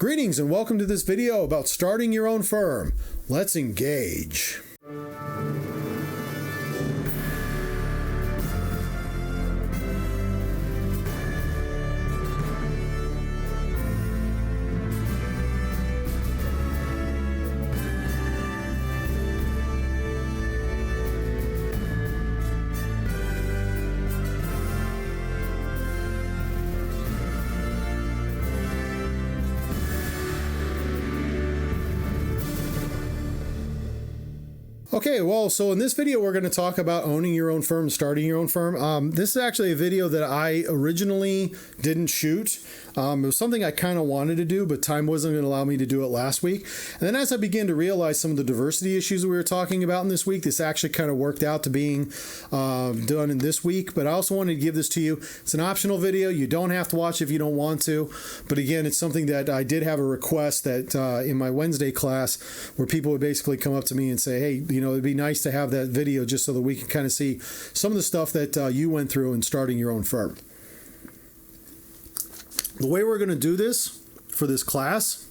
Greetings and welcome to this video about starting your own firm. Let's engage. Okay, well, so in this video, we're going to talk about owning your own firm, starting your own firm. This is actually a video that I originally didn't shoot. It was something I kind of wanted to do, but time wasn't going to allow me to do it last week. And then as I began to realize some of the diversity issues that we were talking about in this week, this actually kind of worked out to being done in this week. But I also wanted to give this to you. It's an optional video. You don't have to watch if you don't want to. But again, it's something that I did have a request that in my Wednesday class where people would basically come up to me and say, hey, you know, it'd be nice to have that video just so that we can kind of see some of the stuff that you went through in starting your own firm. The way we're going to do this for this class,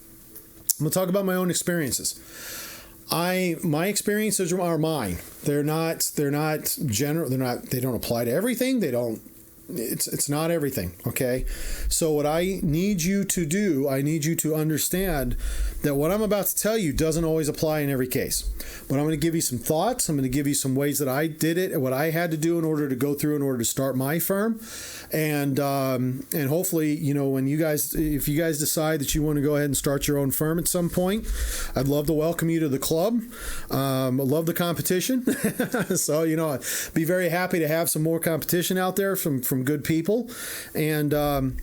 I'm going to talk about my own experiences. My experiences are mine. They're not general. They don't apply to everything. It's not everything. Okay. So what I need you to do, I need you to understand that what I'm about to tell you doesn't always apply in every case. But I'm going to give you some thoughts. I'm going to give you some ways that I did it and what I had to do in order to start my firm. And hopefully, you know, if you guys decide that you want to go ahead and start your own firm at some point, I'd love to welcome you to the club. I love the competition. So, you know, I'd be very happy to have some more competition out there from good people. And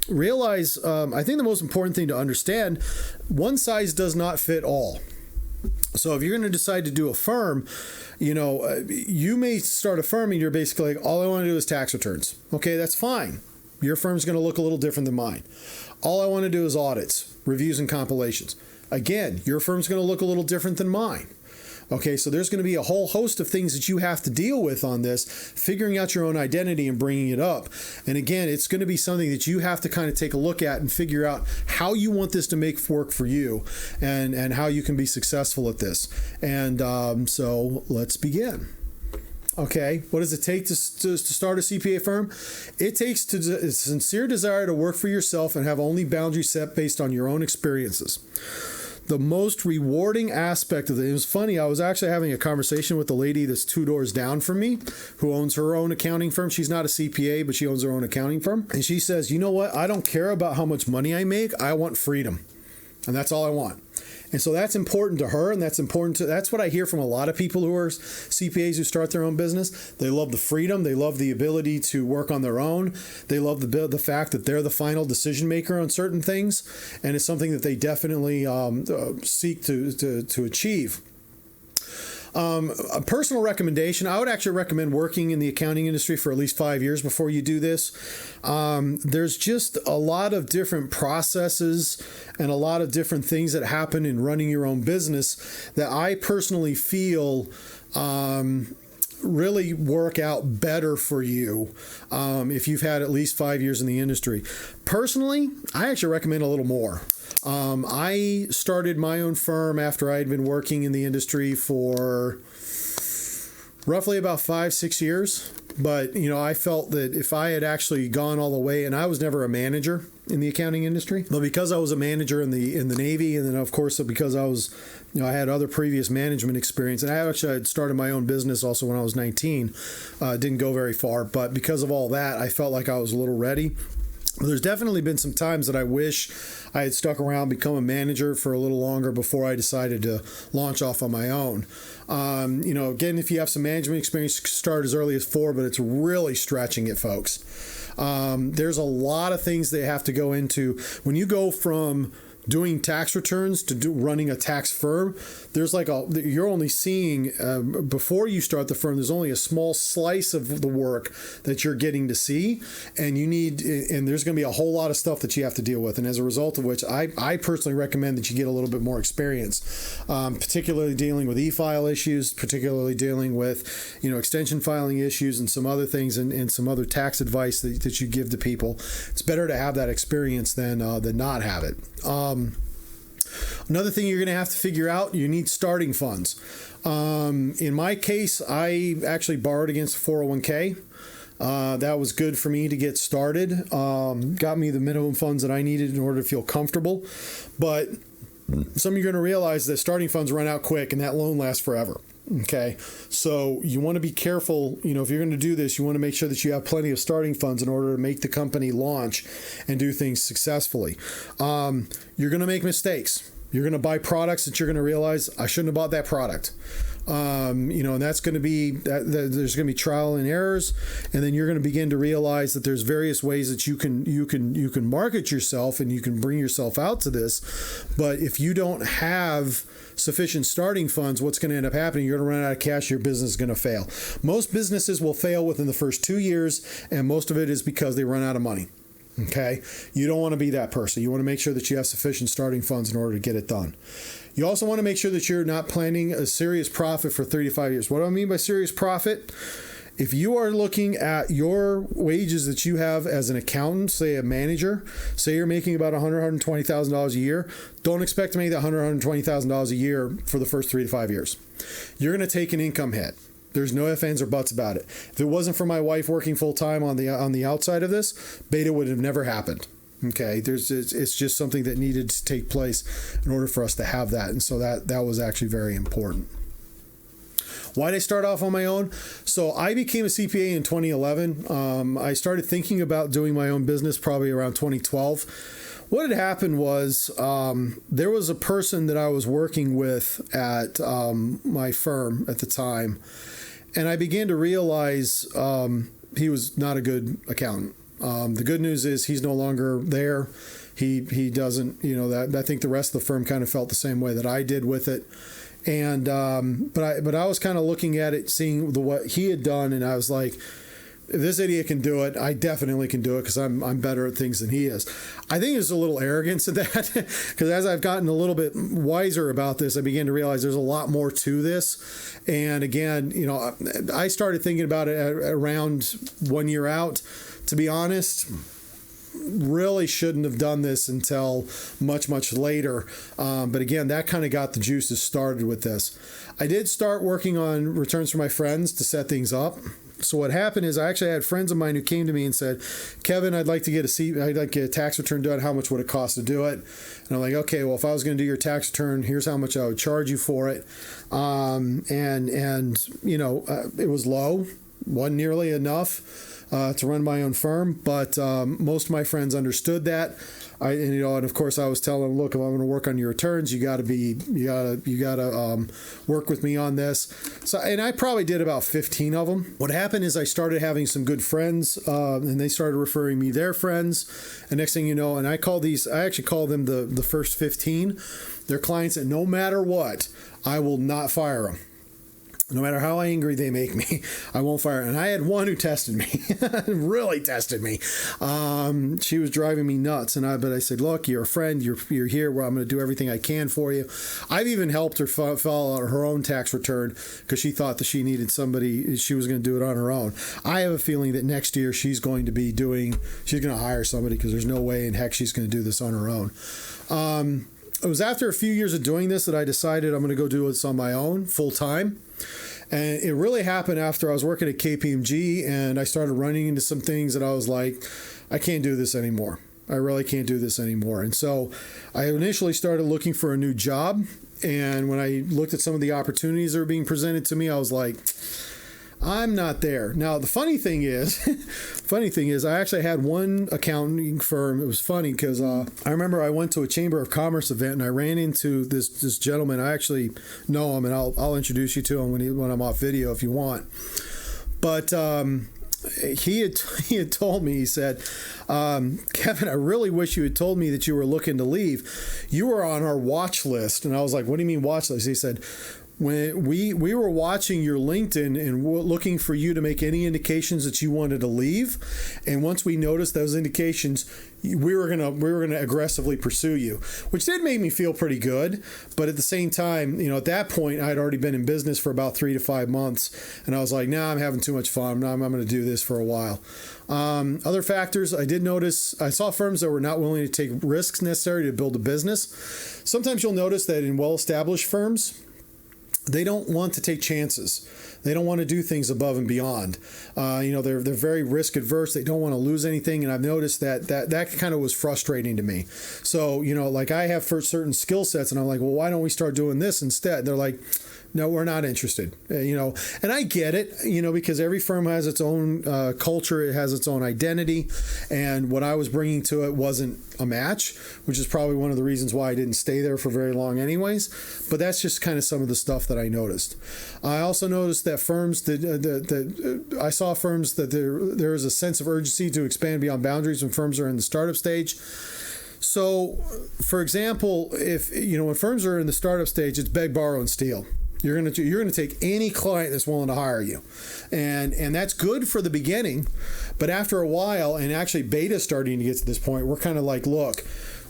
realize, I think the most important thing to understand, one size does not fit all. So if you're going to decide to do a firm, you know, you may start a firm and you're basically like, all I want to do is tax returns. Okay, that's fine. Your firm's going to look a little different than mine. All I want to do is audits, reviews, and compilations. Again, your firm's going to look a little different than mine. Okay, so there's going to be a whole host of things that you have to deal with on this, figuring out your own identity and bringing it up. And again, it's going to be something that you have to kind of take a look at and figure out how you want this to make work for you and how you can be successful at this. And so let's begin. Okay, what does it take to start a CPA firm? It takes a sincere desire to work for yourself and have only boundaries set based on your own experiences. The most rewarding aspect of it was funny. I was actually having a conversation with a lady that's 2 doors down from me who owns her own accounting firm. She's not a CPA, but she owns her own accounting firm. And she says, you know what? I don't care about how much money I make. I want freedom. And that's all I want. And so that's important to her, and that's what I hear from a lot of people who are CPAs who start their own business. They love the freedom. They love the ability to work on their own. They love the fact that they're the final decision maker on certain things, and it's something that they definitely seek to achieve. A personal recommendation, I would actually recommend working in the accounting industry for at least 5 years before you do this. There's just a lot of different processes and a lot of different things that happen in running your own business that I personally feel really work out better for you if you've had at least 5 years in the industry. Personally, I actually recommend a little more. I started my own firm after I had been working in the industry for roughly about 5-6 years. But, you know, I felt that if I had actually gone all the way, and I was never a manager in the accounting industry, but because I was a manager in the Navy, and then of course because I had other previous management experience, and I had started my own business also when I was 19. Didn't go very far, but because of all that, I felt like I was a little ready. There's definitely been some times that I wish I had stuck around, become a manager for a little longer before I decided to launch off on my own. You know, again, if you have some management experience, start as early as 4, but it's really stretching it, folks. There's a lot of things they have to go into. When you go from doing tax returns to running a tax firm, there's you're only seeing, before you start the firm, there's only a small slice of the work that you're getting to see, and there's going to be a whole lot of stuff that you have to deal with. And as a result of which, I personally recommend that you get a little bit more experience, particularly dealing with e-file issues, particularly dealing with, you know, extension filing issues and some other things and some other tax advice that you give to people. It's better to have that experience than not have it. Another thing you're going to have to figure out, you need starting funds. In my case, I actually borrowed against a 401k. That was good for me to get started. Got me the minimum funds that I needed in order to feel comfortable. But some of you are going to realize that starting funds run out quick and that loan lasts forever. Okay. So you want to be careful. If you're going to do this, you want to make sure that you have plenty of starting funds in order to make the company launch and do things successfully. You're going to make mistakes. You're going to buy products that you're going to realize, I shouldn't have bought that product. And that's going to be, there's going to be trial and errors. And then you're going to begin to realize that there's various ways that you can market yourself and you can bring yourself out to this. But if you don't have sufficient starting funds, what's going to end up happening? You're going to run out of cash. Your business is going to fail. Most businesses will fail within the first 2 years. And most of it is because they run out of money. Okay. You don't want to be that person. You want to make sure that you have sufficient starting funds in order to get it done. You also want to make sure that you're not planning a serious profit for 35 years. What do I mean by serious profit? If you are looking at your wages that you have as an accountant, say a manager, say you're making about $100,000, $120,000 a year, don't expect to make that $100,000, $120,000 a year for the first 3 to 5 years. You're going to take an income hit. There's no ifs, ands, or buts about it. If it wasn't for my wife working full time on the outside of this, beta would have never happened. Okay, it's just something that needed to take place in order for us to have that, and so that was actually very important. Why did I start off on my own? So I became a CPA in 2011. I started thinking about doing my own business probably around 2012. What had happened was there was a person that I was working with at my firm at the time, and I began to realize he was not a good accountant. The good news is he's no longer there. He doesn't, that I think the rest of the firm kind of felt the same way that I did with it. And but I was kind of looking at it, seeing what he had done, and I was like, if this idiot can do it, I definitely can do it because I'm better at things than he is. I think there's a little arrogance in that because as I've gotten a little bit wiser about this, I began to realize there's a lot more to this. And again, I started thinking about it around 1 year out. To be honest, really shouldn't have done this until much, much later. But again, that kind of got the juices started with this. I did start working on returns for my friends to set things up. So what happened is I actually had friends of mine who came to me and said, Kevin, I'd like to get a tax return done. How much would it cost to do it? And I'm like, okay, well, if I was going to do your tax return, here's how much I would charge you for it. It was low, wasn't nearly enough to run my own firm, but most of my friends understood that. And of course I was telling them, look, if I'm going to work on your returns, you got to work with me on this. So, and I probably did about 15 of them. What happened is I started having some good friends, and they started referring me their friends. And next thing you know, and I actually call them the first 15. They're clients that no matter what, I will not fire them. No matter how angry they make me, I won't fire. And I had one who tested me, really tested me. She was driving me nuts. But I said, look, you're a friend. You're here where I'm going to do everything I can for you. I've even helped her fill out her own tax return because she thought that she needed somebody. She was going to do it on her own. I have a feeling that next year she's going to hire somebody because there's no way in heck she's going to do this on her own. It was after a few years of doing this that I decided I'm going to go do this on my own full time. And it really happened after I was working at KPMG and I started running into some things that I was like, I can't do this anymore. I really can't do this anymore. And so I initially started looking for a new job. And when I looked at some of the opportunities that were being presented to me, I was like, I'm not there. Now, the funny thing is, I actually had one accounting firm. It was funny because I remember I went to a Chamber of Commerce event and I ran into this gentleman. I actually know him, and I'll introduce you to him when I'm off video if you want. But he had told me, he said, Kevin, I really wish you had told me that you were looking to leave. You were on our watch list. And I was like, what do you mean watch list? He said, when we were watching your LinkedIn and looking for you to make any indications that you wanted to leave, and once we noticed those indications, we were gonna aggressively pursue you, which did make me feel pretty good. But at the same time, at that point, I'd already been in business for about 3 to 5 months, and I was like, nah, I'm having too much fun. I'm going to do this for a while. Other factors, I did notice, I saw firms that were not willing to take risks necessary to build a business. Sometimes you'll notice that in well-established firms, they don't want to take chances. They don't want to do things above and beyond. They're very risk adverse. They don't want to lose anything. And I've noticed that kind of was frustrating to me. So, like I have for certain skill sets and I'm like, well, why don't we start doing this instead? They're like, no, we're not interested. And I get it, because every firm has its own culture. It has its own identity. And what I was bringing to it wasn't a match, which is probably one of the reasons why I didn't stay there for very long anyways. But that's just kind of some of the stuff that I noticed. I also noticed that firms I saw firms that there is a sense of urgency to expand beyond boundaries when firms are in the startup stage. So, for example, if when firms are in the startup stage, it's beg, borrow, and steal. You're gonna take any client that's willing to hire you, and that's good for the beginning, but after a while, and actually beta's starting to get to this point, we're kind of like, look,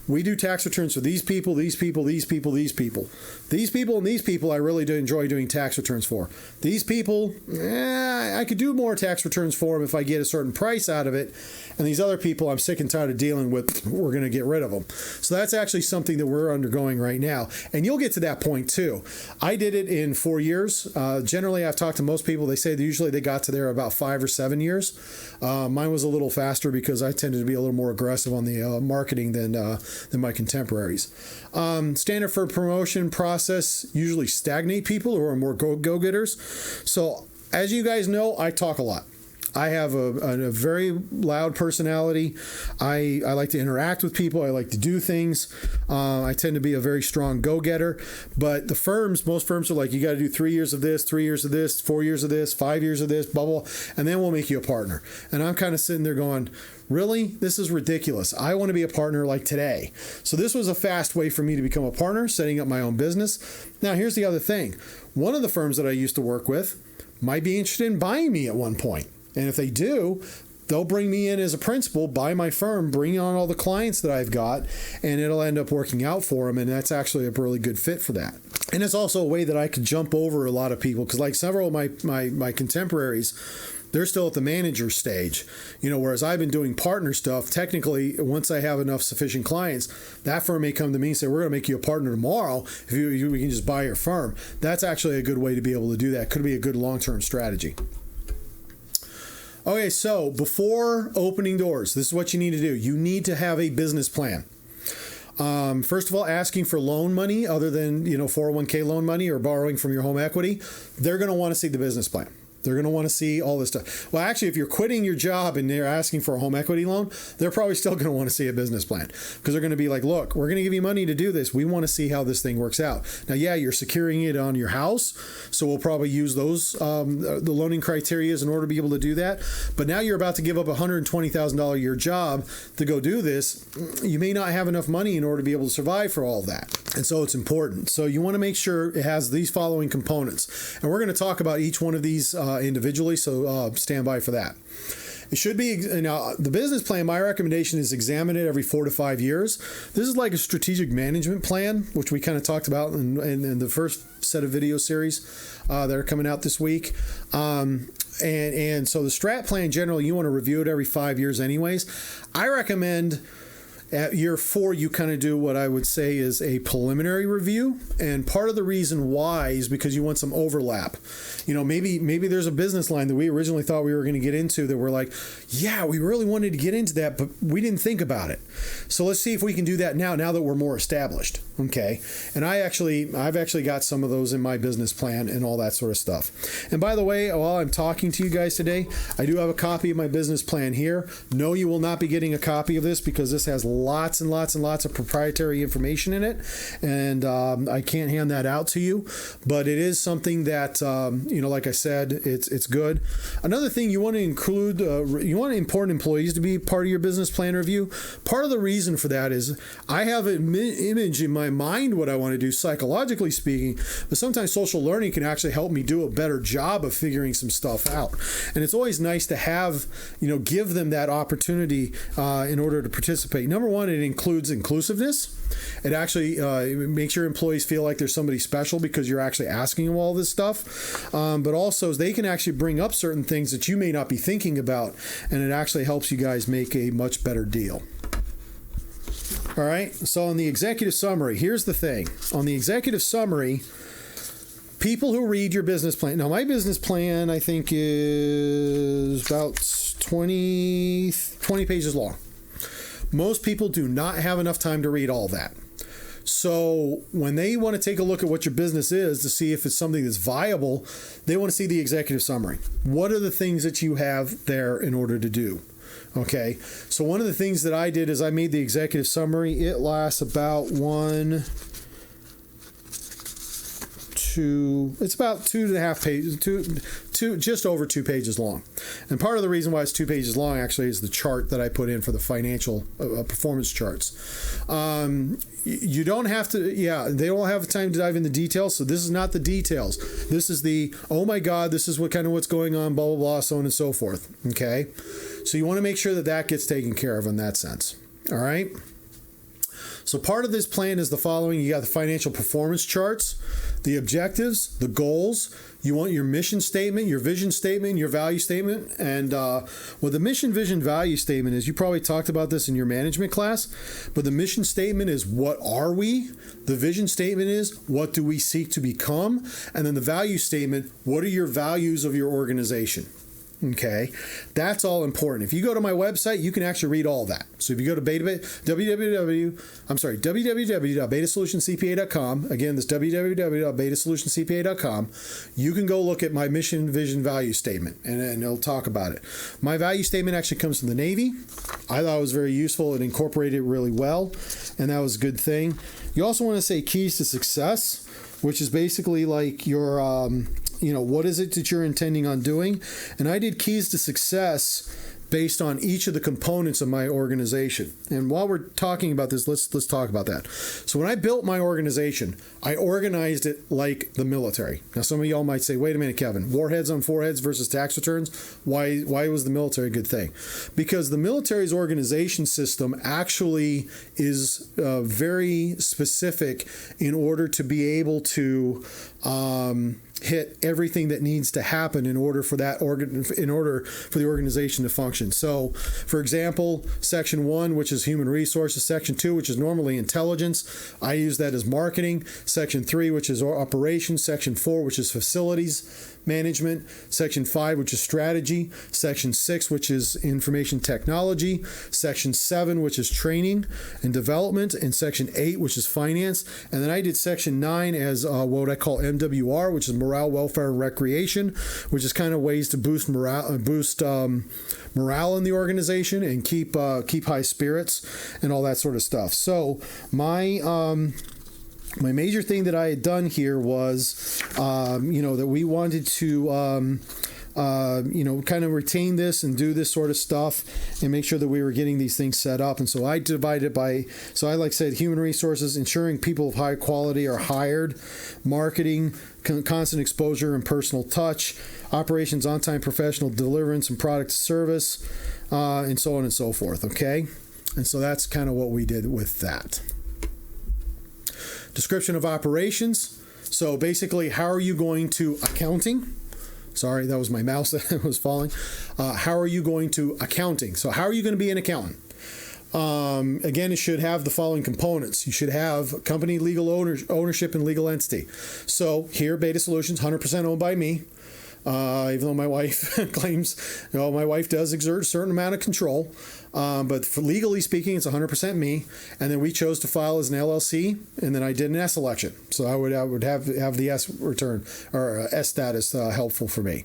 we do tax returns for these people, these people, these people, these people. These people and these people I really do enjoy doing tax returns for. These people, I could do more tax returns for them if I get a certain price out of it. And these other people I'm sick and tired of dealing with, we're going to get rid of them. So that's actually something that we're undergoing right now. And you'll get to that point too. I did it in 4 years. Generally, I've talked to most people. They say that usually they got to there about 5 or 7 years. Mine was a little faster because I tended to be a little more aggressive on the marketing than my contemporaries. Standard for promotion process usually stagnate people who are more go-getters. So as you guys know, I talk a lot. I have a very loud personality. I like to interact with people. I like to do things. I tend to be a very strong go-getter. But most firms are like, you got to do 3 years of this, 3 years of this, 4 years of this, 5 years of this, blah, blah, and then we'll make you a partner. And I'm kind of sitting there going, really? This is ridiculous. I want to be a partner like today. So this was a fast way for me to become a partner, setting up my own business. Now, here's the other thing. One of the firms that I used to work with might be interested in buying me at one point. And if they do, they'll bring me in as a principal, buy my firm, bring on all the clients that I've got, and it'll end up working out for them. And that's actually a really good fit for that. And it's also a way that I could jump over a lot of people, because like several of my contemporaries, they're still at the manager stage, whereas I've been doing partner stuff. Technically, once I have enough sufficient clients, that firm may come to me and say, we're going to make you a partner tomorrow. If we can just buy your firm. That's actually a good way to be able to do that. Could be a good long-term strategy. Okay, so before opening doors, this is what you need to do. You need to have a business plan. First of all, asking for loan money other than 401k loan money or borrowing from your home equity, they're going to want to see the business plan. They're going to want to see all this stuff. Well, actually, if you're quitting your job and they're asking for a home equity loan, they're probably still going to want to see a business plan, because they're going to be like, look, we're going to give you money to do this. We want to see how this thing works out. Now, yeah, you're securing it on your house, so we'll probably use those, the loaning criteria in order to be able to do that. But now you're about to give up a $120,000 a year job to go do this. You may not have enough money in order to be able to survive for all of that. And so it's important. So you want to make sure it has these following components. And we're going to talk about each one of these individually, so stand by for that. It should be, now the business plan, my recommendation is examine it every 4 to 5 years. This is like a strategic management plan, which we kind of talked about in the first set of video series that are coming out this week. And so the strat plan, generally, you want to review it every 5 years anyways. I recommend at year 4, you kind of do what I would say is a preliminary review. And part of the reason why is because you want some overlap. Maybe there's a business line that we originally thought we were going to get into that we're like, yeah, we really wanted to get into that, but we didn't think about it. So let's see if we can do that now that we're more established. Okay. And I've actually got some of those in my business plan and all that sort of stuff. And by the way, while I'm talking to you guys today, I do have a copy of my business plan here. No, you will not be getting a copy of this because this has lots and lots and lots of proprietary information in it, and I can't hand that out to you, but it is something that like I said, it's good. Another thing, you want to include you want important employees to be part of your business plan review. Part of the reason for that is I have an image in my mind what I want to do psychologically speaking, but sometimes social learning can actually help me do a better job of figuring some stuff out. And it's always nice to have, give them that opportunity in order to participate. Number one, it includes inclusiveness. It actually it makes your employees feel like there's somebody special because you're actually asking them all this stuff. But also, they can actually bring up certain things that you may not be thinking about, and it actually helps you guys make a much better deal. All right, so on the executive summary, here's the thing. On the executive summary, people who read your business plan. Now, my business plan, I think, is about 20 pages long. Most people do not have enough time to read all that. So when they want to take a look at what your business is to see if it's something that's viable, they want to see the executive summary. What are the things that you have there in order to do? Okay, so one of the things that I did is I made the executive summary. It lasts about it's about 2.5 pages, just over 2 pages long. And part of the reason why it's 2 pages long actually is the chart that I put in for the financial performance charts. You don't have to, they don't have time to dive into details. So this is not the details. This is the, oh my God, this is what's going on, blah, blah, blah, so on and so forth. Okay. So you want to make sure that gets taken care of in that sense. All right. So part of this plan is the following. You got the financial performance charts, the objectives, the goals. You want your mission statement, your vision statement, your value statement. And what the mission, vision, value statement is, you probably talked about this in your management class, but the mission statement is, what are we? The vision statement is, what do we seek to become? And then the value statement, what are your values of your organization? Okay, that's all important. If you go to my website, you can actually read all that. So if you go to www.betasolutioncpa.com, again, this www.betasolutioncpa.com, you can go look at my mission, vision, value statement, and it'll talk about it. My value statement actually comes from the Navy. I thought it was very useful. It incorporated it really well, and that was a good thing. You also want to say keys to success, which is basically like your what is it that you're intending on doing? And I did keys to success based on each of the components of my organization. And while we're talking about this, let's talk about that. So when I built my organization, I organized it like the military. Now, some of y'all might say, wait a minute, Kevin, warheads on foreheads versus tax returns. Why was the military a good thing? Because the military's organization system actually is very specific in order to be able to hit everything that needs to happen in order for the organization to function. So, for example, Section 1, which is human resources, Section 2, which is normally intelligence, I use that as marketing, Section 3, which is operations, Section 4, which is facilities management, Section 5, which is strategy, Section 6, which is information technology, Section 7, which is training and development, and Section 8, which is finance. And then I did Section 9 as what I call MWR, which is morale, welfare, and recreation, which is kind of ways to boost morale in the organization and keep high spirits and all that sort of stuff. So my major thing that I had done here was, that we wanted to, kind of retain this and do this sort of stuff and make sure that we were getting these things set up. And so I divided so I said human resources, ensuring people of high quality are hired, marketing, constant exposure and personal touch, operations, on-time professional deliverance and product service, and so on and so forth. Okay. And so that's kind of what we did with that. Description of operations. So basically, how are you going to accounting? Sorry, that was my mouse that was falling. How are you going to accounting? So how are you going to be an accountant? Again, it should have the following components. You should have company legal ownership and legal entity. So here, Beta Solutions, 100% owned by me. Even though my wife claims, my wife does exert a certain amount of control. But for legally speaking, it's 100% me. And then we chose to file as an LLC, and then I did an S election. So I would have the S return or S status helpful for me.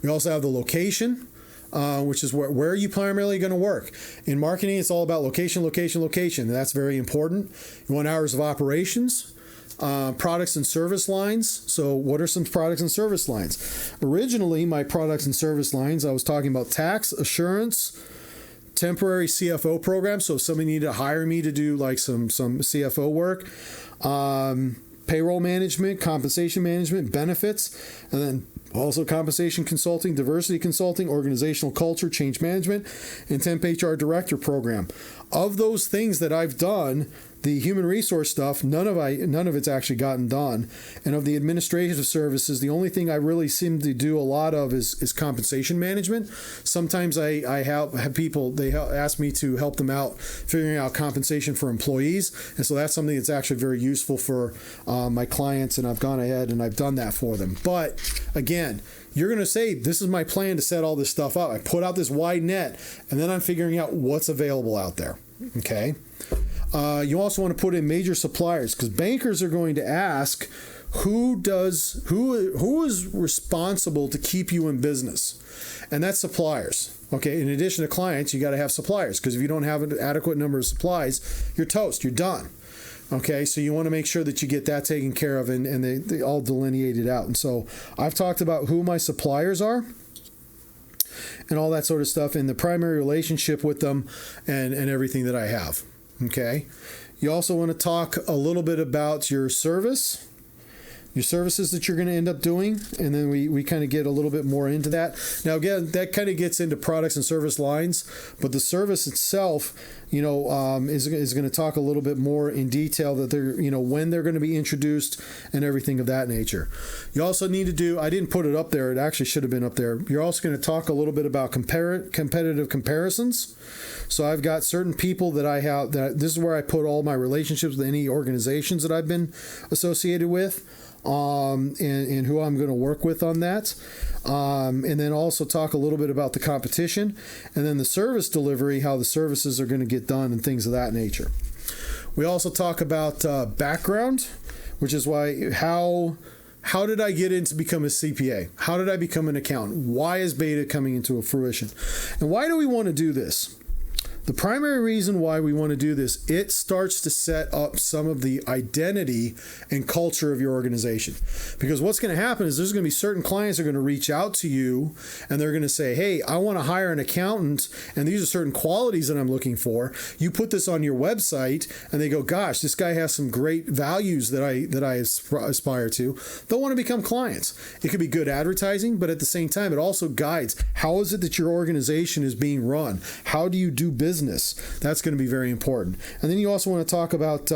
We also have the location. which is where are you primarily going to work? In marketing, it's all about location, location, location. And that's very important. You want hours of operations, products and service lines. So what are some products and service lines? Originally, my products and service lines, I was talking about tax, assurance, temporary CFO program. So if somebody needed to hire me to do like some CFO work, payroll management, compensation management, benefits, and then also compensation consulting, diversity consulting, organizational culture, change management, and temp HR director program. Of those things that I've done, the human resource stuff, none of it's actually gotten done. And of the administrative services, the only thing I really seem to do a lot of is compensation management. Sometimes I have people, they ask me to help them out figuring out compensation for employees. And so that's something that's actually very useful for my clients. And I've gone ahead and I've done that for them. But again, you're going to say, this is my plan to set all this stuff up. I put out this wide net, and then I'm figuring out what's available out there. Okay. You also want to put in major suppliers, because bankers are going to ask who is responsible to keep you in business, and that's suppliers. Okay, in addition to clients, you got to have suppliers, because if you don't have an adequate number of supplies, you're toast, you're done. Okay, so you want to make sure that you get that taken care of, and they all delineated out. And so I've talked about who my suppliers are and all that sort of stuff, and the primary relationship with them and everything that I have. Okay. You also want to talk a little bit about your services that you're going to end up doing. And then we kind of get a little bit more into that. Now, again, that kind of gets into products and service lines, but the service itself, is going to talk a little bit more in detail that they're, when they're going to be introduced and everything of that nature. You also need to do, I didn't put it up there. It actually should have been up there. You're also going to talk a little bit about competitive comparisons. So I've got certain people that I have, that this is where I put all my relationships with any organizations that I've been associated with, and who I'm going to work with on that. And then also talk a little bit about the competition, and then the service delivery, how the services are going to get done and things of that nature. We also talk about background, which is how did I get into become a CPA? How did I become an accountant? Why is beta coming into a fruition? And why do we want to do this? The primary reason why we want to do this, it starts to set up some of the identity and culture of your organization. Because what's going to happen is there's going to be certain clients that are going to reach out to you, and they're going to say, hey, I want to hire an accountant, and these are certain qualities that I'm looking for. You put this on your website, and they go, gosh, this guy has some great values that I aspire to. They'll want to become clients. It could be good advertising, but at the same time, it also guides how is it that your organization is being run? How do you do business? That's going to be very important. And then you also want to talk about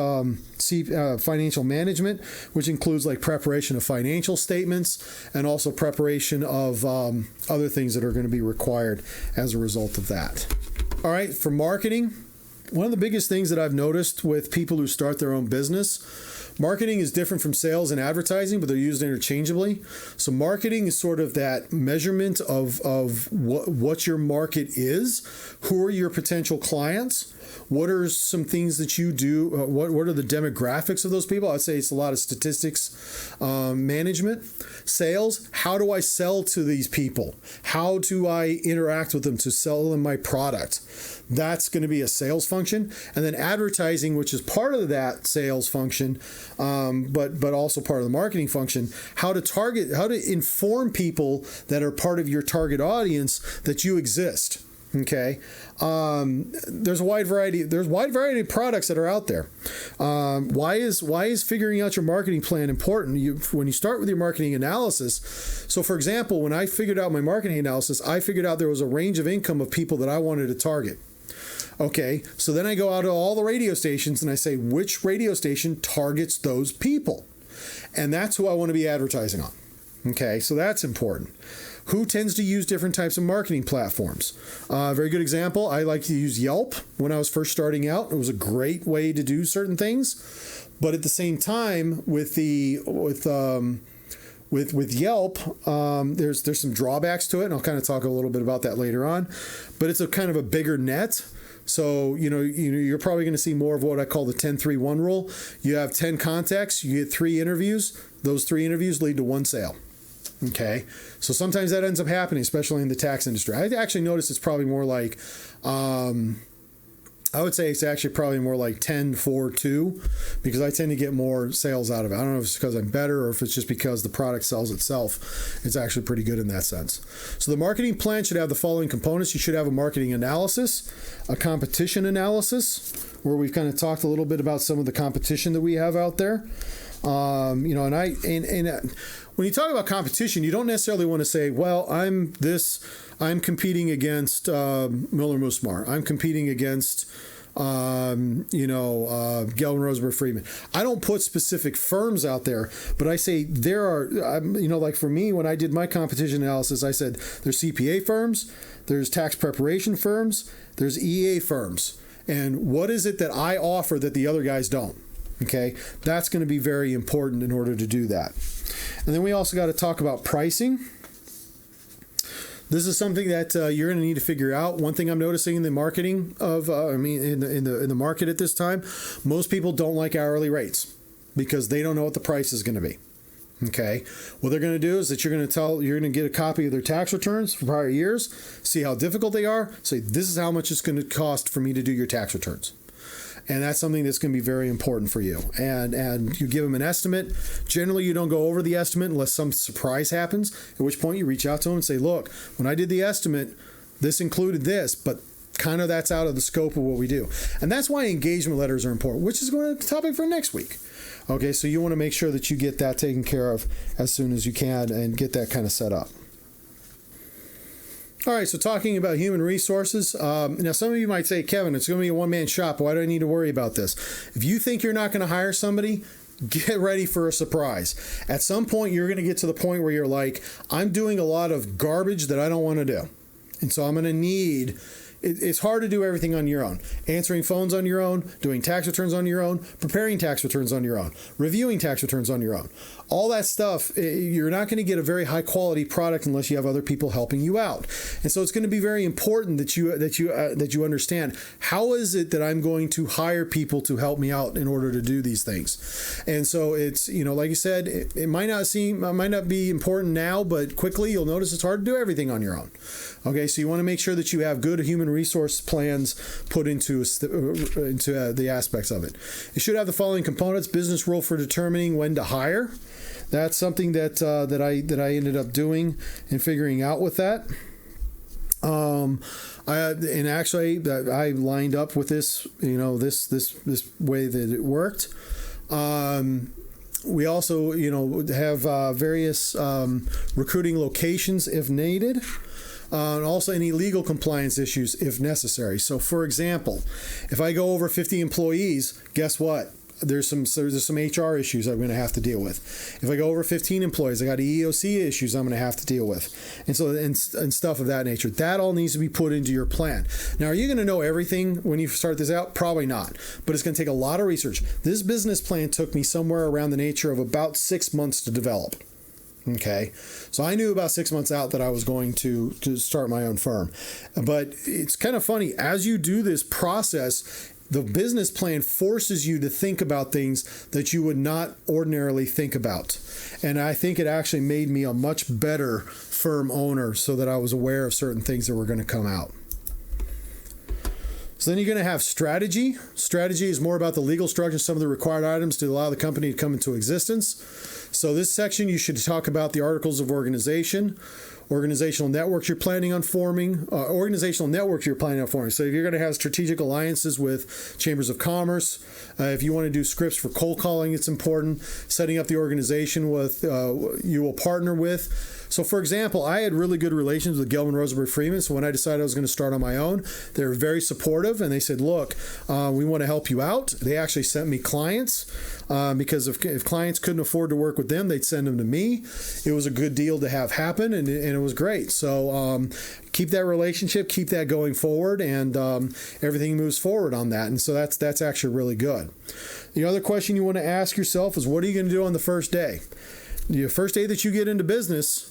financial management, which includes like preparation of financial statements and also preparation of other things that are going to be required as a result of that. All right, for marketing, one of the biggest things that I've noticed with people who start their own business, marketing is different from sales and advertising, but they're used interchangeably. So marketing is sort of that measurement of what your market is, who are your potential clients, what are some things that you do, what are the demographics of those people. I'd say it's a lot of statistics management. Sales, how do I sell to these people? How do I interact with them to sell them my product? That's going to be a sales function. And then advertising, which is part of that sales function, but also part of the marketing function, how to inform people that are part of your target audience that you exist. Okay. There's a wide variety of products that are out there. Why is figuring out your marketing plan important? When you start with your marketing analysis. So for example, when I figured out my marketing analysis, I figured out there was a range of income of people that I wanted to target. Okay, so then I go out to all the radio stations and I say, which radio station targets those people? And that's who I want to be advertising on. Okay, so that's important. Who tends to use different types of marketing platforms? Very good example, I like to use Yelp when I was first starting out. It was a great way to do certain things. But at the same time, with Yelp, there's some drawbacks to it, and I'll kind of talk a little bit about that later on. But it's a kind of a bigger net. So, you're probably going to see more of what I call the 10-3-1 rule. You have 10 contacts, you get 3 interviews. Those 3 interviews lead to 1 sale. Okay, so sometimes that ends up happening, especially in the tax industry. I actually noticed it's probably more like, I would say it's actually probably more like 10-4-2, because I tend to get more sales out of it. I don't know if it's because I'm better or if it's just because the product sells itself. It's actually pretty good in that sense. So the marketing plan should have the following components. You should have a marketing analysis, a competition analysis, where we've kind of talked a little bit about some of the competition that we have out there. When you talk about competition, you don't necessarily want to say, well, I'm competing against Miller Musmar. I'm competing against, Gelman Rosenberg Friedman. I don't put specific firms out there, but I say there are, like for me, when I did my competition analysis, I said there's CPA firms, there's tax preparation firms, there's EA firms. And what is it that I offer that the other guys don't? Okay, that's going to be very important in order to do that. And then we also got to talk about pricing. This is something that you're going to need to figure out. One thing I'm noticing in the marketing in the market at this time, most people don't like hourly rates because they don't know what the price is going to be. Okay, what they're going to do is that you're going to get a copy of their tax returns for prior years, see how difficult they are, say this is how much it's going to cost for me to do your tax returns. And that's something that's going to be very important for you. And you give them an estimate. Generally, you don't go over the estimate unless some surprise happens, at which point you reach out to them and say, look, when I did the estimate, this included this, but kind of that's out of the scope of what we do. And that's why engagement letters are important, which is going to be the topic for next week. Okay, so you want to make sure that you get that taken care of as soon as you can and get that kind of set up. All right, so talking about human resources. Now, some of you might say, Kevin, it's going to be a one-man shop. Why do I need to worry about this? If you think you're not going to hire somebody, get ready for a surprise. At some point, you're going to get to the point where you're like, I'm doing a lot of garbage that I don't want to do. And so I'm going to need... It's hard to do everything on your own. Answering phones on your own, doing tax returns on your own, preparing tax returns on your own, reviewing tax returns on your own. All that stuff, you're not going to get a very high quality product unless you have other people helping you out. And so it's going to be very important that you understand, how is it that I'm going to hire people to help me out in order to do these things. And so it's, like you said, it might not be important now, but quickly you'll notice it's hard to do everything on your own. Okay, so you want to make sure that you have good human resource plans put into the aspects of it. It should have the following components: business rule for determining when to hire. That's something that I ended up doing and figuring out with that. I lined up with this, this way that it worked. We also, have various recruiting locations if needed. And also any legal compliance issues if necessary. So, for example, if I go over 50 employees, guess what? There's some HR issues I'm going to have to deal with. If I go over 15 employees, I got EEOC issues I'm going to have to deal with, and stuff of that nature. That all needs to be put into your plan. Now, are you going to know everything when you start this out? Probably not, but it's going to take a lot of research. This business plan took me somewhere around the nature of about 6 months to develop. Okay, so I knew about 6 months out that I was going to start my own firm. But it's kind of funny, as you do this process, the business plan forces you to think about things that you would not ordinarily think about. And I think it actually made me a much better firm owner, so that I was aware of certain things that were going to come out. So then you're going to have strategy. Strategy is more about the legal structure, some of the required items to allow the company to come into existence. So this section, you should talk about the articles of organization, organizational networks you're planning on forming. So if you're going to have strategic alliances with chambers of commerce, if you want to do scripts for cold calling, it's important. Setting up the organization with you will partner with. So, for example, I had really good relations with Gelman Rosenberg Friedman. So when I decided I was going to start on my own, they were very supportive, and they said, look, we want to help you out. They actually sent me clients because if clients couldn't afford to work with them, they'd send them to me. It was a good deal to have happen, and it was great. So keep that relationship, keep that going forward, and everything moves forward on that. And so that's actually really good. The other question you want to ask yourself is, what are you going to do on the first day? The first day that you get into business,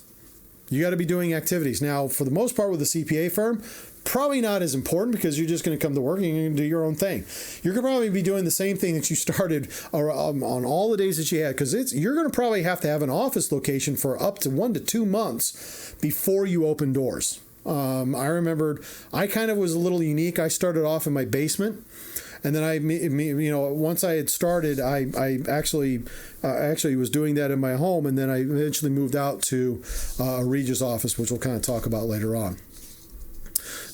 You got to be doing activities. Now, for the most part with a CPA firm, probably not as important because you're just going to come to work and you're going to do your own thing. You're going to probably be doing the same thing that you started on all the days that you had, because you're going to probably have to have an office location for up to 1 to 2 months before you open doors. I remembered I kind of was a little unique. I started off in my basement. And then once I had started, I actually was doing that in my home, and then I eventually moved out to a Regis office, which we'll kind of talk about later on.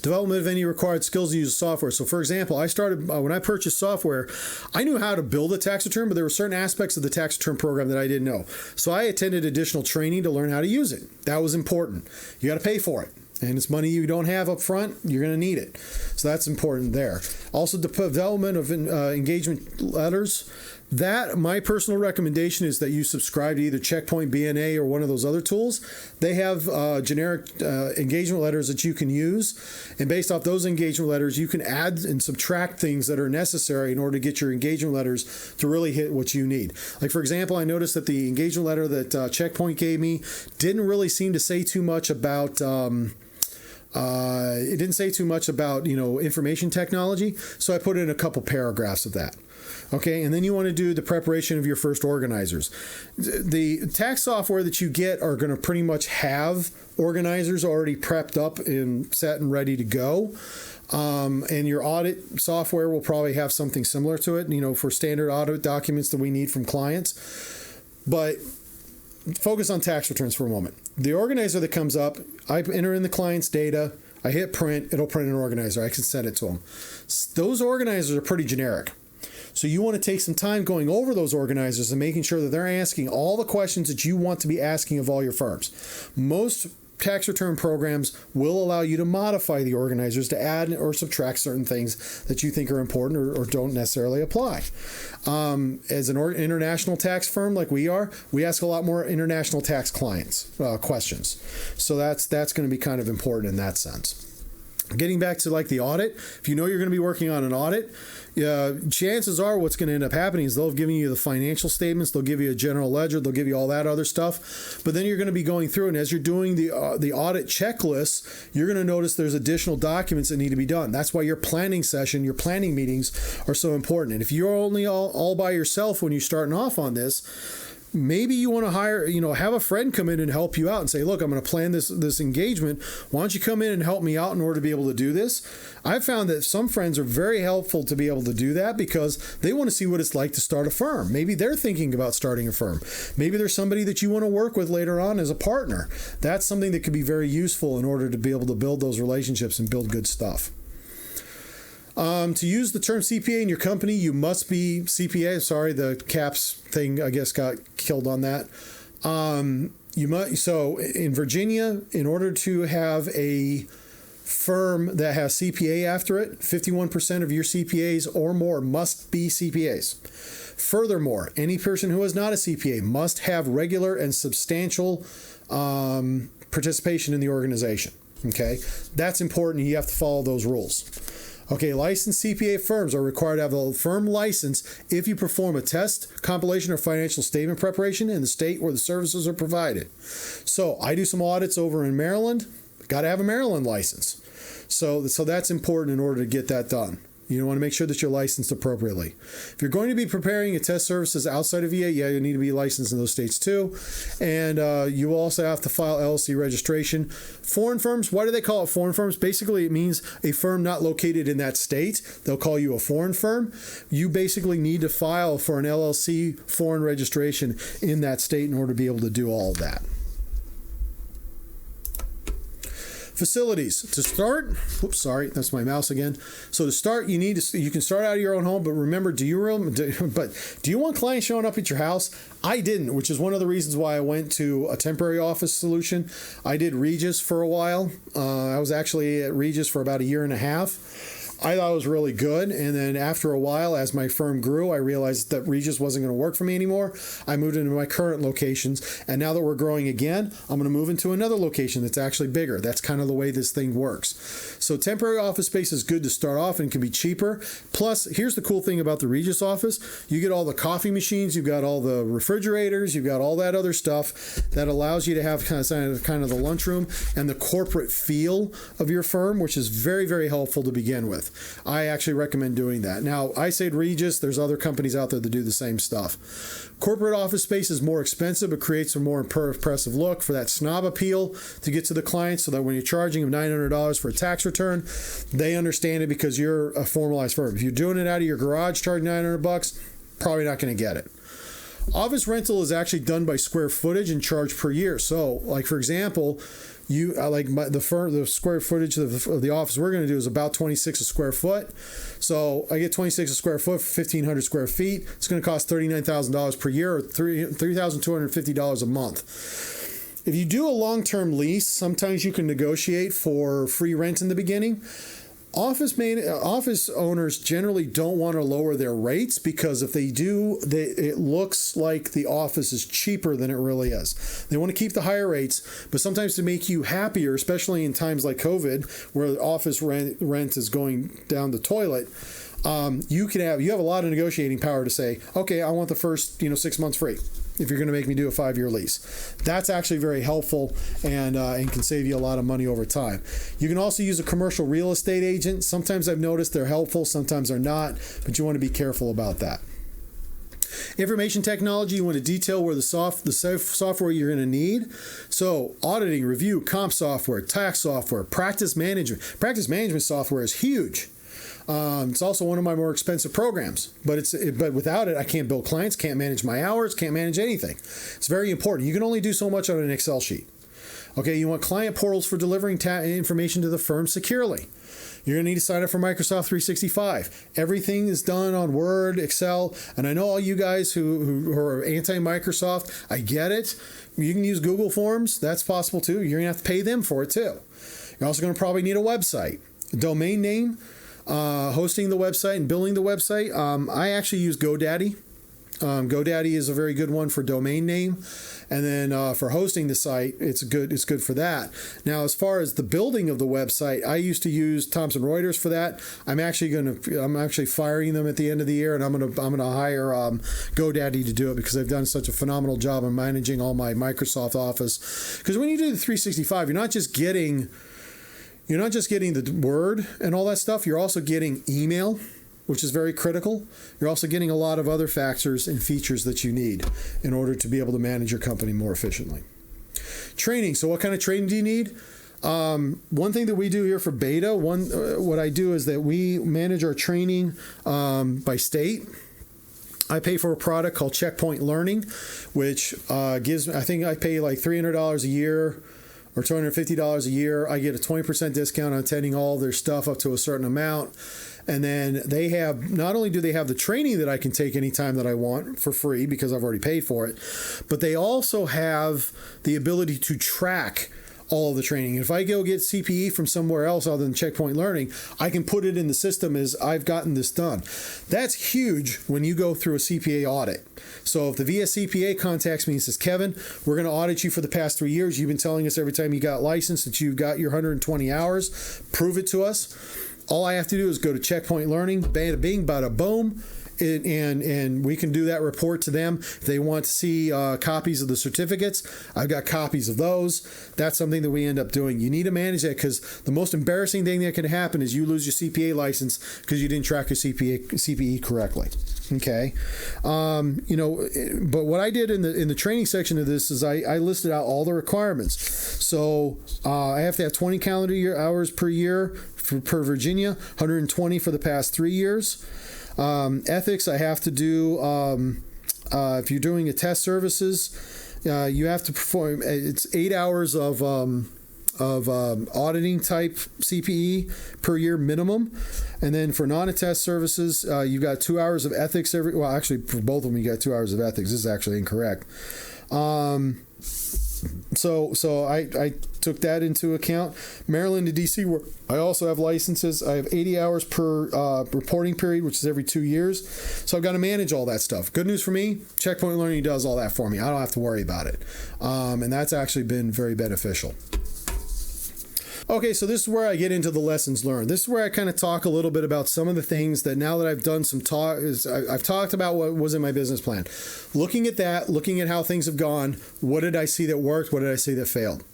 Development of any required skills to use software. So, for example, I started when I purchased software, I knew how to build a tax return, but there were certain aspects of the tax return program that I didn't know. So I attended additional training to learn how to use it. That was important. You got to pay for it. And it's money you don't have up front, you're going to need it. So that's important there. Also, the development of engagement letters. That, my personal recommendation is that you subscribe to either Checkpoint, BNA, or one of those other tools. They have generic engagement letters that you can use. And based off those engagement letters, you can add and subtract things that are necessary in order to get your engagement letters to really hit what you need. Like, for example, I noticed that the engagement letter that Checkpoint gave me didn't really seem to say too much about... it didn't say too much about, information technology, so I put in a couple paragraphs of that. Okay, and then you want to do the preparation of your first organizers. The tax software that you get are going to pretty much have organizers already prepped up and set and ready to go. And your audit software will probably have something similar to it, for standard audit documents that we need from clients. But focus on tax returns for a moment. The organizer that comes up, I enter in the client's data, I hit print, it'll print an organizer. I can send it to them. Those organizers are pretty generic. So you want to take some time going over those organizers and making sure that they're asking all the questions that you want to be asking of all your firms. Most tax return programs will allow you to modify the organizers to add or subtract certain things that you think are important or don't necessarily apply. As an international tax firm like we are, we ask a lot more international tax clients questions. So that's going to be kind of important in that sense. Getting back to like the audit, if you know you're going to be working on an audit, chances are what's going to end up happening is they'll have given you the financial statements, they'll give you a general ledger, they'll give you all that other stuff, but then you're going to be going through, and as you're doing the audit checklist, you're going to notice there's additional documents that need to be done. That's why your planning session, your planning meetings are so important. And if you're only all by yourself when you're starting off on this, maybe you want to hire, have a friend come in and help you out and say, look, I'm going to plan this engagement. Why don't you come in and help me out in order to be able to do this? I've found that some friends are very helpful to be able to do that because they want to see what it's like to start a firm. Maybe they're thinking about starting a firm. Maybe there's somebody that you want to work with later on as a partner. That's something that could be very useful in order to be able to build those relationships and build good stuff. To use the term CPA in your company, you must be CPA. Sorry, the caps thing, I guess, got killed on that. So in Virginia, in order to have a firm that has CPA after it, 51% of your CPAs or more must be CPAs. Furthermore, any person who is not a CPA must have regular and substantial participation in the organization. Okay, that's important. You have to follow those rules. Okay, licensed CPA firms are required to have a firm license if you perform a test, compilation, or financial statement preparation in the state where the services are provided. So I do some audits over in Maryland. Got to have a Maryland license. So that's important in order to get that done. You want to make sure that you're licensed appropriately. If you're going to be preparing a test services outside of VA, you need to be licensed in those states too. And you will also have to file LLC registration. Foreign firms, why do they call it foreign firms? Basically, it means a firm not located in that state. They'll call you a foreign firm. You basically need to file for an LLC foreign registration in that state in order to be able to do all of that. Facilities. To start, oops, sorry, that's my mouse again. So to start, you can start out of your own home, but remember, do you want clients showing up at your house? I didn't, which is one of the reasons why I went to a temporary office solution. I did Regis for a while. I was actually at Regis for about 1.5 years. I thought it was really good. And then after a while, as my firm grew, I realized that Regis wasn't going to work for me anymore. I moved into my current locations. And now that we're growing again, I'm going to move into another location that's actually bigger. That's kind of the way this thing works. So temporary office space is good to start off and can be cheaper. Plus, here's the cool thing about the Regis office. You get all the coffee machines, you've got all the refrigerators, you've got all that other stuff that allows you to have kind of the lunchroom and the corporate feel of your firm, which is very, very helpful to begin with. I actually recommend doing that. Now, I say Regis, there's other companies out there that do the same stuff. Corporate office space is more expensive, but creates a more impressive look for that snob appeal to get to the client, so that when you're charging them $900 for a tax return, they understand it because you're a formalized firm. If you're doing it out of your garage, charging $900, probably not going to get it. Office rental is actually done by square footage and charged per year. So, like for example, the square footage of the office we're going to do is about 26 a square foot. So I get 26 a square foot for 1,500 square feet. It's going to cost $39,000 per year, or $3,250 a month. If you do a long-term lease, sometimes you can negotiate for free rent in the beginning. Office owners generally don't want to lower their rates, because if they do, it looks like the office is cheaper than it really is. They want to keep the higher rates, but sometimes to make you happier, especially in times like COVID, where office rent is going down the toilet, you have a lot of negotiating power to say, okay, I want the first 6 months free if you're going to make me do a 5-year lease. That's actually very helpful and can save you a lot of money over time. You can also use a commercial real estate agent. Sometimes I've noticed they're helpful, sometimes they're not, but you want to be careful about that. Information technology, you want to detail where the software you're going to need. So auditing, review, comp software, tax software, practice management. Practice management software is huge. It's also one of my more expensive programs, but without it, I can't bill clients, can't manage my hours, can't manage anything. It's very important. You can only do so much on an Excel sheet. Okay, you want client portals for delivering information to the firm securely. You're going to need to sign up for Microsoft 365. Everything is done on Word, Excel, and I know all you guys who are anti-Microsoft, I get it. You can use Google Forms. That's possible too. You're going to have to pay them for it too. You're also going to probably need a website, a domain name, hosting the website and billing the website. I actually use GoDaddy. GoDaddy is a very good one for domain name, and then for hosting the site, it's good for that. Now, as far as the building of the website, I used to use Thomson Reuters for that. I'm actually firing them at the end of the year, and I'm gonna hire GoDaddy to do it, because they've done such a phenomenal job in managing all my Microsoft Office. Because when you do the 365, you're not just getting the Word and all that stuff. You're also getting email, which is very critical. You're also getting a lot of other factors and features that you need in order to be able to manage your company more efficiently. Training. So what kind of training do you need? One thing that we do here for Beta, what I do is that we manage our training by state. I pay for a product called Checkpoint Learning, which I think I pay like $300 a year or $250 a year. I get a 20% discount on attending all their stuff up to a certain amount. And then not only do they have the training that I can take anytime that I want for free, because I've already paid for it, but they also have the ability to track all of the training. If I go get CPE from somewhere else other than Checkpoint Learning, I can put it in the system as I've gotten this done. That's huge when you go through a CPA audit. So if the VSCPA contacts me and says, Kevin, we're going to audit you for the past 3 years. You've been telling us every time you got licensed that you've got your 120 hours. Prove it to us. All I have to do is go to Checkpoint Learning, bada bing, bada boom, and we can do that report to them. If they want to see copies of the certificates, I've got copies of those. That's something that we end up doing. You need to manage that, because the most embarrassing thing that can happen is you lose your CPA license because you didn't track your CPE correctly. Okay, but what I did in the training section of this is I listed out all the requirements. So I have to have 20 calendar year hours per year per Virginia, 120 for the past 3 years. Ethics, I have to do, if you're doing a test services, you have to perform, it's 8 hours of of auditing type CPE per year minimum. And then for non-attest services, you've got 2 hours of ethics actually for both of them, you got 2 hours of ethics. This is actually incorrect. So I took that into account. Maryland to DC, where I also have licenses. I have 80 hours per reporting period, which is every 2 years. So I've got to manage all that stuff. Good news for me, Checkpoint Learning does all that for me. I don't have to worry about it. And that's actually been very beneficial. Okay, so this is where I get into the lessons learned. This is where I kind of talk a little bit about some of the things that now that I've done some talk, I've talked about what was in my business plan. Looking at that, looking at how things have gone, what did I see that worked? What did I see that failed?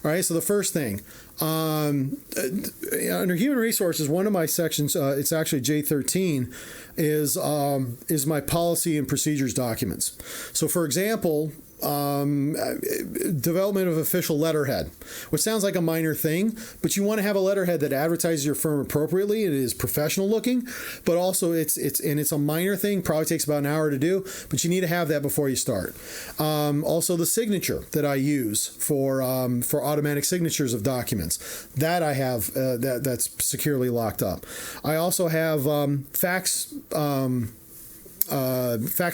All right, so the first thing, under human resources, one of my sections, it's actually J13, is my policy and procedures documents. So for example, development of official letterhead, which sounds like a minor thing, but you want to have a letterhead that advertises your firm appropriately. It is professional looking, but also it's a minor thing. Probably takes about an hour to do, but you need to have that before you start. Also, the signature that I use for automatic signatures of documents, that I have that's securely locked up. I also have fax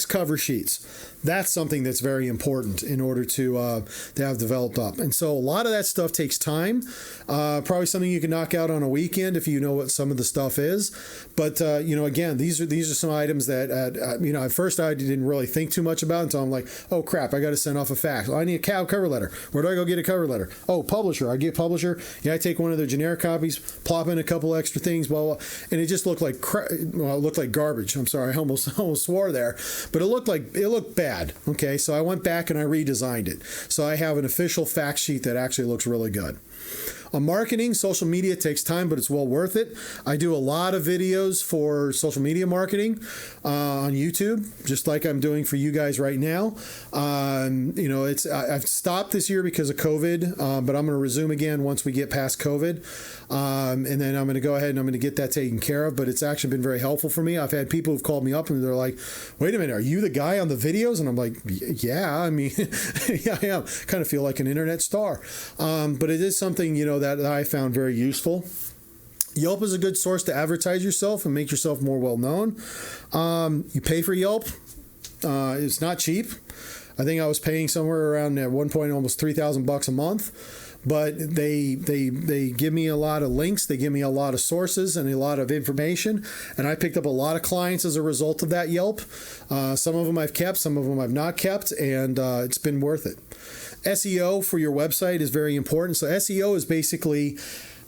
cover sheets. That's something that's very important in order to have developed up. And so a lot of that stuff takes time. Probably something you can knock out on a weekend if you know what some of the stuff is. But again, these are some items that at first I didn't really think too much about until I'm like, oh crap, I got to send off a fax. Well, I need a cover letter. Where do I go get a cover letter? Oh, publisher. I get publisher. Yeah, I take one of their generic copies, plop in a couple extra things, blah blah, and it just looked like it looked like garbage. I'm sorry, I almost swore there, but it looked bad. Okay, so I went back and I redesigned it. So I have an official fact sheet that actually looks really good. On marketing, social media takes time, but it's well worth it. I do a lot of videos for social media marketing on YouTube, just like I'm doing for you guys right now. I've stopped this year because of COVID, but I'm going to resume again once we get past COVID. And then I'm going to go ahead and I'm going to get that taken care of. But it's actually been very helpful for me. I've had people who've called me up and they're like, wait a minute, are you the guy on the videos? And I'm like, yeah, I mean, yeah, I am. Kind of feel like an internet star. But it is something, that I found very useful. Yelp is a good source to advertise yourself and make yourself more well known. You pay for Yelp. It's not cheap. I think I was paying somewhere around at one point almost $3,000 a month. But they give me a lot of links, they give me a lot of sources and a lot of information, and I picked up a lot of clients as a result of that Yelp. Some of them I've kept, some of them I've not kept, and it's been worth it. SEO for your website is very important. So SEO is basically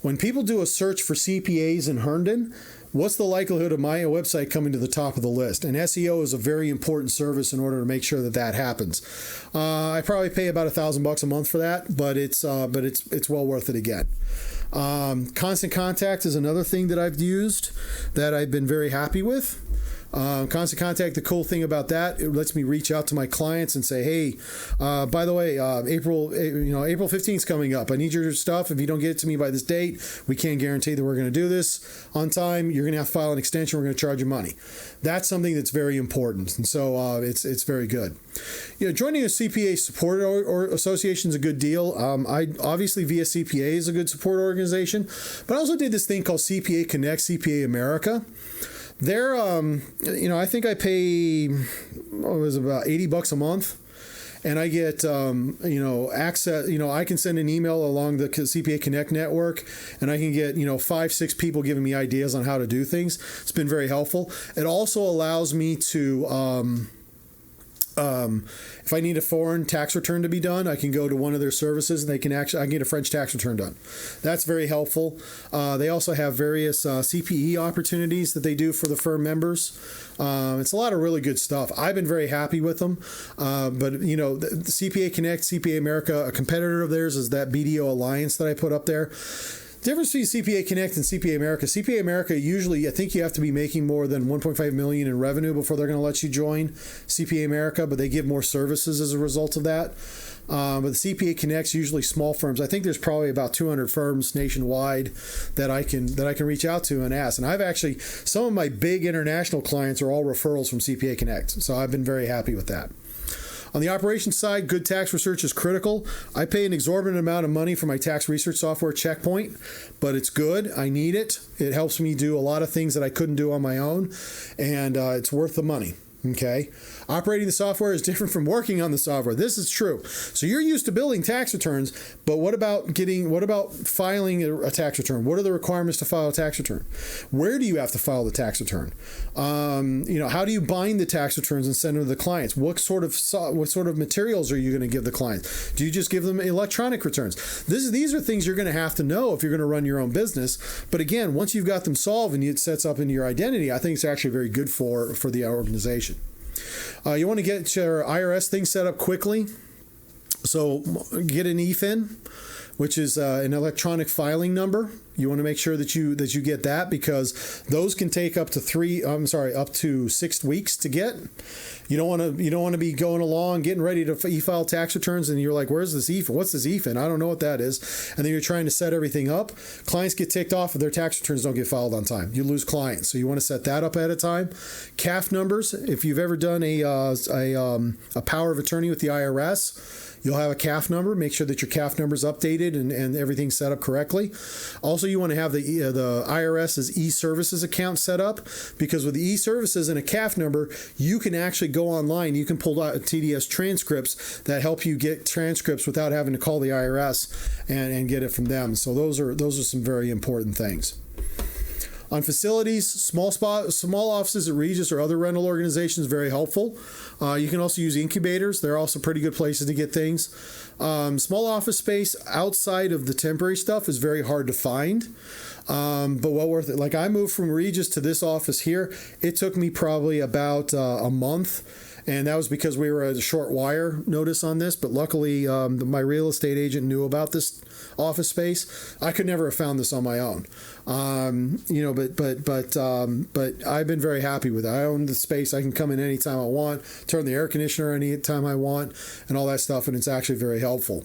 when people do a search for CPAs in Herndon, what's the likelihood of my website coming to the top of the list? And SEO is a very important service in order to make sure that happens. I probably pay about $1,000 a month for that, but it's well worth it again. Constant Contact is another thing that I've used that I've been very happy with. Constant Contact, the cool thing about that, it lets me reach out to my clients and say, hey, by the way, April 15th is coming up. I need your stuff. If you don't get it to me by this date, we can't guarantee that we're going to do this on time. You're going to have to file an extension. We're going to charge you money. That's something that's very important. And so it's very good. Joining a CPA support or association is a good deal. I obviously VS CPA is a good support organization, but I also did this thing called CPA Connect, CPA America. They're, I think I pay, it was about $80 a month, and I get, access, I can send an email along the CPA Connect network, and I can get, 5-6 people giving me ideas on how to do things. It's been very helpful. It also allows me to, if I need a foreign tax return to be done, I can go to one of their services and I can get a French tax return done. That's very helpful. They also have various CPE opportunities that they do for the firm members. It's a lot of really good stuff. I've been very happy with them. But the CPA Connect, CPA America, a competitor of theirs is that BDO Alliance that I put up there. The difference between CPA Connect and CPA America, usually I think you have to be making more than $1.5 million in revenue before they're going to let you join CPA America, but they give more services as a result of that. But the CPA Connect's usually small firms. I think there's probably about 200 firms nationwide that I can reach out to and ask. And I've actually, some of my big international clients are all referrals from CPA Connect. So I've been very happy with that. On the operations side, good tax research is critical. I pay an exorbitant amount of money for my tax research software, Checkpoint, but it's good. I need it. It helps me do a lot of things that I couldn't do on my own, and it's worth the money. Okay. Operating the software is different from working on the software. This is true. So you're used to building tax returns, but what about filing a tax return? What are the requirements to file a tax return? Where do you have to file the tax return? How do you bind the tax returns and send them to the clients? What sort of materials are you going to give the clients? Do you just give them electronic returns? These are things you're going to have to know if you're going to run your own business. But again, once you've got them solved and it sets up into your identity, I think it's actually very good for the organization. You want to get your IRS thing set up quickly. So get an EFIN, which is an electronic filing number. You want to make sure that you get that, because those can take up to 6 weeks to get. You don't want to be going along getting ready to e-file tax returns and you're like, where's this EFIN? What's this EFIN? I don't know what that is. And then you're trying to set everything up. Clients get ticked off if their tax returns don't get filed on time. You lose clients. So you want to set that up ahead of time. CAF numbers. If you've ever done a power of attorney with the IRS, you'll have a CAF number. Make sure that your CAF number is updated and everything's set up correctly. Also, you want to have the IRS's e-services account set up, because with the e-services and a CAF number, you can actually go online. You can pull out TDS transcripts that help you get transcripts without having to call the IRS and get it from them. So those are some very important things. On facilities, small offices at Regis or other rental organizations, very helpful. You can also use incubators. They're also pretty good places to get things. Small office space outside of the temporary stuff is very hard to find, but well worth it. Like, I moved from Regis to this office here. It took me probably about a month. And that was because we were at a short wire notice on this. But luckily, my real estate agent knew about this office space. I could never have found this on my own. But I've been very happy with it. I own the space. I can come in anytime I want, turn the air conditioner anytime I want, and all that stuff. And it's actually very helpful.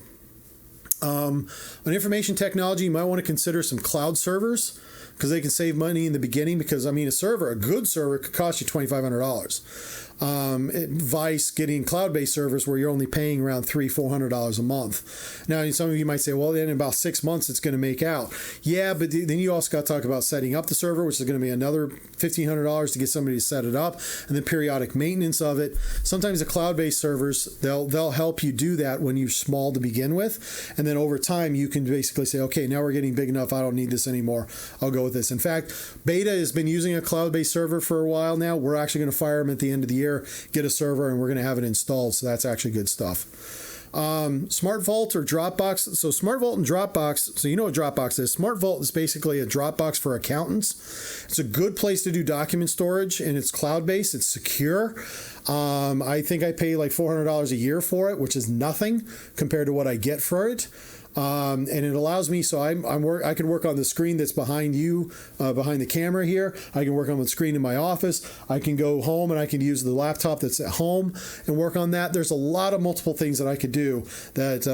On information technology, you might want to consider some cloud servers, because they can save money in the beginning. Because, a good server could cost you $2,500. Vice getting cloud-based servers where you're only paying around $300-$400 a month. Now, some of you might say, well, then in about 6 months it's going to make out. Yeah, but then you also got to talk about setting up the server, which is going to be another $1,500 to get somebody to set it up, and then periodic maintenance of it. Sometimes the cloud-based servers, they'll help you do that when you're small to begin with, and then over time you can basically say, okay, now we're getting big enough, I don't need this anymore, I'll go with this. In fact, Beta has been using a cloud-based server for a while now. We're actually going to fire them at the end of the year, get a server, and we're going to have it installed. So that's actually good stuff. Smart Vault or Dropbox. So Smart Vault and Dropbox. So you know what Dropbox is. Smart Vault is basically a Dropbox for accountants. It's a good place to do document storage, and it's cloud-based. It's secure. I think I pay like $400 a year for it, which is nothing compared to what I get for it. And it allows me, so I can work on the screen that's behind you, behind the camera here. I can work on the screen in my office. I can go home and I can use the laptop that's at home and work on that. There's a lot of multiple things that I could do that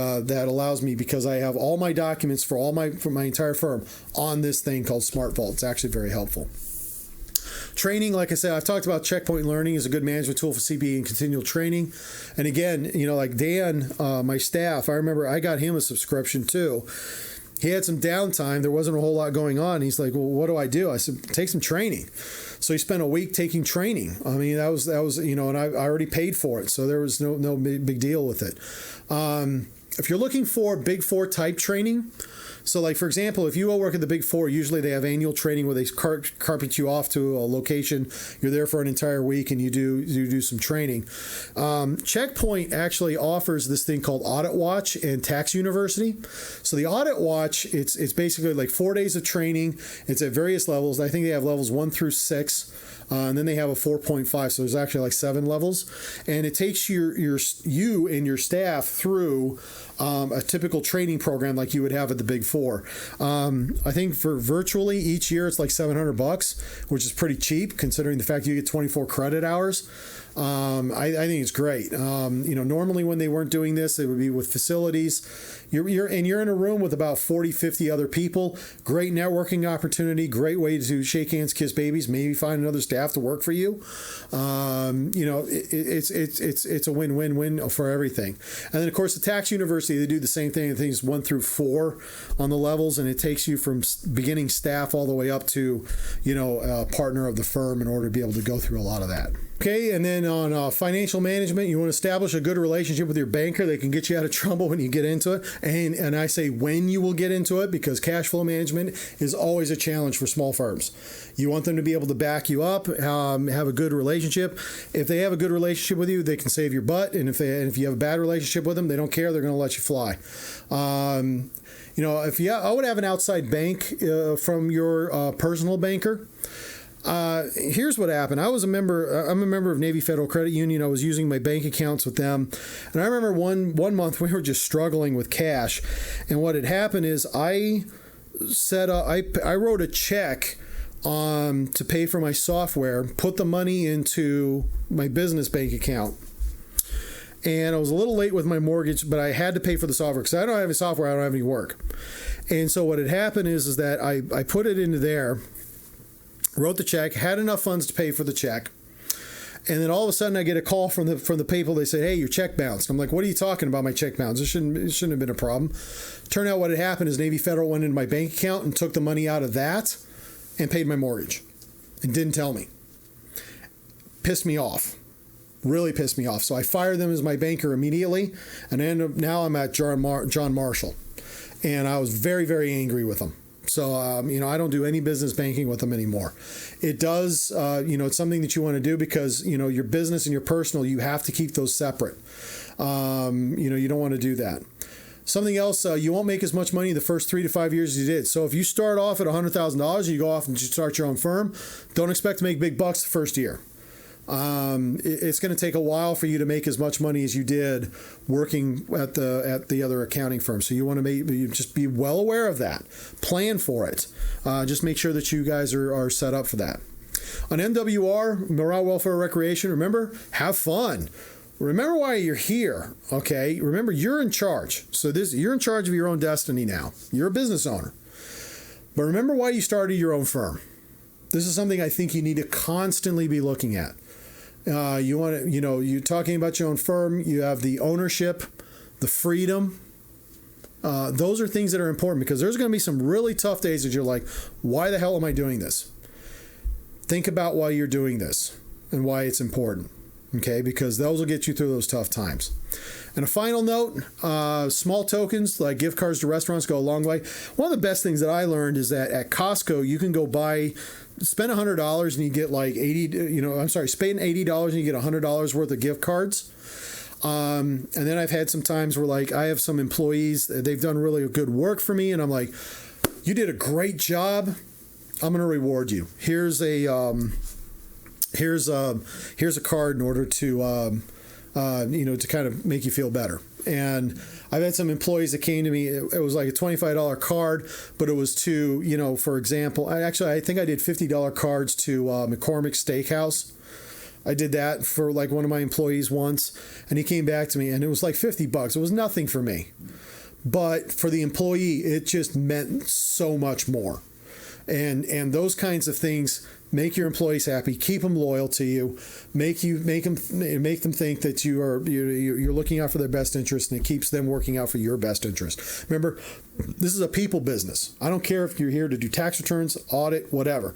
allows me, because I have all my documents for my entire firm on this thing called Smart Vault. It's actually very helpful. Training, like I said, I've talked about Checkpoint Learning is a good management tool for CPA and continual training. And again, like Dan, my staff, I remember I got him a subscription too. He had some downtime. There wasn't a whole lot going on. He's like, well, what do I do? I said, take some training. So he spent a week taking training. That was and I already paid for it. So there was no big deal with it. If you're looking for Big Four type training, so like, for example, if you go work at the Big Four, usually they have annual training where they carpet you off to a location. You're there for an entire week and you do some training. Checkpoint actually offers this thing called Audit Watch and Tax University. So the Audit Watch, it's basically like 4 days of training. It's at various levels. I think they have levels 1 through 6. And then they have a 4.5, so there's actually like 7 levels, and it takes you and your staff through a typical training program like you would have at the Big Four. I think for virtually each year it's like $700, which is pretty cheap considering the fact you get 24 credit hours. I think it's great. Normally when they weren't doing this, it would be with facilities. You're in a room with about 40, 50 other people. Great networking opportunity. Great way to shake hands, kiss babies, maybe find another staff staff to work for you, it's a win-win-win for everything. And then, of course, the tax university, they do the same thing. I think it's 1 through 4 on the levels, and it takes you from beginning staff all the way up to, a partner of the firm in order to be able to go through a lot of that. Okay, and then on financial management, you want to establish a good relationship with your banker. They can get you out of trouble when you get into it. And I say when you will get into it, because cash flow management is always a challenge for small firms. You want them to be able to back you up, have a good relationship. If they have a good relationship with you, they can save your butt. And if you have a bad relationship with them, they don't care. They're going to let you fly. I would have an outside bank from your personal banker. Here's what happened. I'm a member of Navy Federal Credit Union. I was using my bank accounts with them. And I remember one month we were just struggling with cash. And what had happened is I wrote a check to pay for my software, put the money into my business bank account. And I was a little late with my mortgage, but I had to pay for the software because I don't have any software. I don't have any work. And so what had happened is that I put it into there, wrote the check, had enough funds to pay for the check. And then all of a sudden I get a call from the people. They say, hey, your check bounced. I'm like, what are you talking about, my check bounced? It shouldn't have been a problem. Turned out what had happened is Navy Federal went into my bank account and took the money out of that and paid my mortgage and didn't tell me. Pissed me off. Really pissed me off. So I fired them as my banker immediately. And now I'm at John Marshall. And I was very, very angry with them. So, I don't do any business banking with them anymore. It does, it's something that you want to do because, your business and your personal, you have to keep those separate. You don't want to do that. Something else, you won't make as much money the first 3 to 5 years as you did. So if you start off at $100,000 and you go off and you start your own firm, don't expect to make big bucks the first year. It's going to take a while for you to make as much money as you did working at the other accounting firm. So you want to just be well aware of that. Plan for it. Just make sure that you guys are set up for that. On MWR, Morale, Welfare, Recreation, remember, have fun. Remember why you're here, okay? Remember, you're in charge. So you're in charge of your own destiny now. You're a business owner. But remember why you started your own firm. This is something I think you need to constantly be looking at. You want to, you're talking about your own firm. You have the ownership, the freedom. Those are things that are important because there's going to be some really tough days that you're like, why the hell am I doing this? Think about why you're doing this and why it's important. Okay, because those will get you through those tough times. And a final note, small tokens like gift cards to restaurants go a long way. One of the best things that I learned is that at Costco, you can go spend $100 and you get like spend $80 and you get $100 worth of gift cards. And then I've had some times where like I have some employees, they've done really good work for me. And I'm like, you did a great job. I'm going to reward you. Here's a card in order to to kind of make you feel better. And I've had some employees that came to me. It was like a $25 card, but it was to, for example, I think I did $50 cards to McCormick Steakhouse. I did that for like one of my employees once, and he came back to me, and it was like $50. It was nothing for me, but for the employee, it just meant so much more. And those kinds of things make your employees happy, keep them loyal to you, make them think that you're looking out for their best interest, and it keeps them working out for your best interest. Remember, this is a people business. I don't care if you're here to do tax returns, audit, whatever.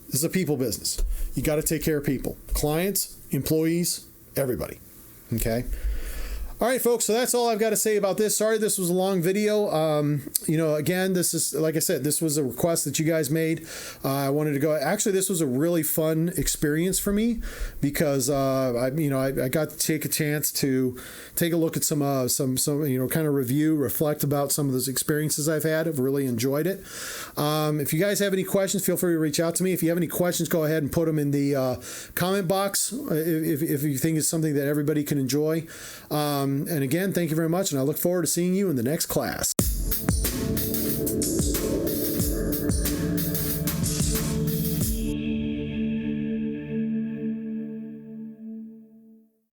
This is a people business. You got to take care of people, clients, employees, everybody. Okay. All right, folks, so that's all I've got to say about this. Sorry this was a long video. Again, this is, like I said, this was a request that you guys made. I wanted to go. Actually, this was a really fun experience for me because I got to take a chance to take a look at some kind of review, reflect about some of those experiences I've had. I've really enjoyed it. If you guys have any questions, feel free to reach out to me. If you have any questions, go ahead and put them in the comment box if you think it's something that everybody can enjoy. And again, thank you very much, and I look forward to seeing you in the next class.